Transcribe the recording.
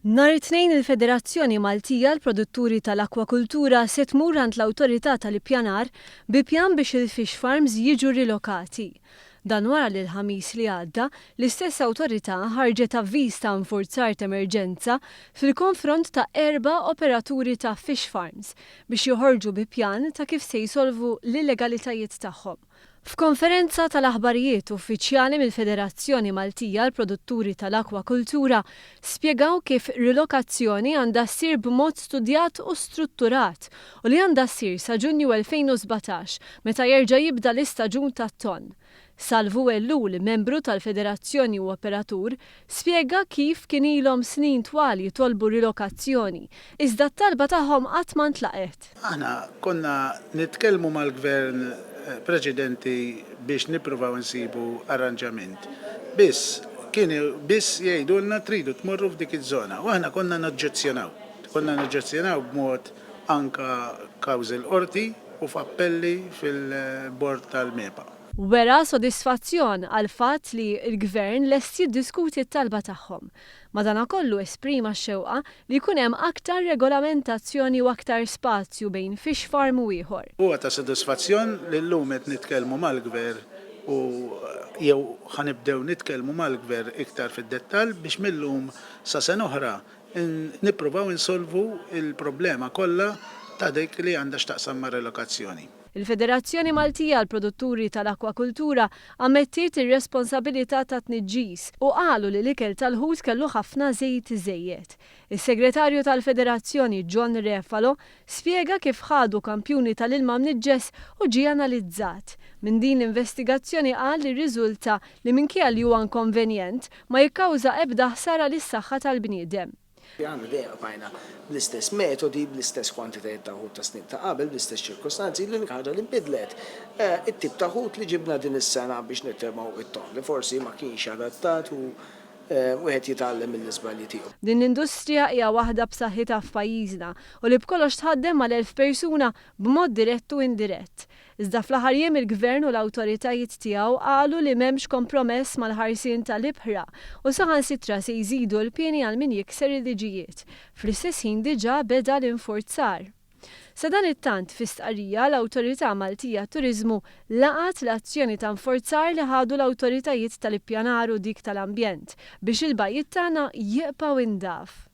Nhar it-tnejn il-Federazzjoni Maltija l-Produtturi tal-Akwakultura se tmur għand l-Awtorità tal-Ippjanar bi pjan biex il-fish farms jiġu rilokati. Dan wara li l-ħamis li għadda, l-istess awtorità ħarġet avviż ta' nfurzar ta' emerġenza fil-konfront ta' 4 operaturi ta' fish farms biex joħorġu bi pjan ta' kif se jsolvu l-illegalitajiet tagħhom. F'konferenza tal-aħbarijiet uffiċjali mill-Federazzjoni Maltija l-Produtturi tal-Akwakultura spjegaw kif rilokazzjoni għandha ssir b'mod studjat u strutturat u li għandha ssir sa Ġunju 2017 meta jerġa' jibda l-istaġun tat-tonn. Salvu Ellul, membru tal-Federazzjoni u operatur, spjega kif kien ilhom snin twal jitolbu rilokazzjoni, iżda t-talba tagħhom qatt ma ntlaqet. Aħna konna nitkellmu mal-gvern preċedenti biex nippruvaw nsibu arranġament. Biss jgħidulna tridu tmorru f'dik iż-żona u aħna konna naġġezzjonaw. Konna naġġezzjonaw b'mod anka kawżi l-qorti u f'appelli fil-bord tal-MEPA. Wera sodisfazzjon għal fatt li l-Gvern lest jiddiskuti t-talba tagħhom. Madankollu esprima x-xewqa li jkun hemm aktar regolamentazzjoni u aktar spazju bejn fish farm u ieħor. Huwa ta' sodisfazzjon li llum qed nitkellmu mal-Gvern u jew ħanibdew nitkellmu mal-Gvern iktar fid-dettall biex millum sa sena oħra nippruvaw insolvu il-problema kollha ta' dik li għandha x'taqsam ma' relokazzjoni. Il-Federazzjoni Maltija l-Produtturi tal-Akwakultura ammettiet ir-responsabilità ta' tniġġis u qalu li l-ikel tal-ħut kellu ħafna żejt iżejjed. Is-Segretarju tal-Federazzjoni John Refalo spjega kif ħadu kampjuni tal-ilma mniġġes u ġie analizzat. Min din l-investigazzjoni qal li riżulta li minkejja li huwa inkonvenjent ma jikkawża ebda ħsara lis-saħħa tal-bniedem. Għanna dejjem bajna bl-istess metodi, bl-istess kwantitajiet ta' ħut ta' snin ta' qabel, bl-istess ċirkostanzi, l-unika ħaġa li nbidlet it-tip ta' ħut li ġibna din is-sena biex nittermaw it-ton li forsi ma kienx adattat u wieħed jitgħallem mill-iżbalji tiegħu. Din l-industrija hija waħda b'saħħitha f'pajjiżna u li b'kollox tħaddem mal 1000 persuna b'mod dirett u indirett. Iżda fl-aħħar jiem il-Gvern u l-awtoritajiet tiegħu qalu li m'hemmx kompromess mal-ħarsien tal-ibħra u saħansitra se jżidu l-pieni għal min jikser il-liġijiet. Fl-istess ħin diġà beda l-infurzar. Sa dan it-tant fi stqarrija l-Awtorità Maltija Turiżmu laqat l-azzjoni ta' nforzar li ħadu l-awtoritajiet tal-ippjanar u dik tal-ambjent biex il-bajjiet tagħna jibqgħu indaf.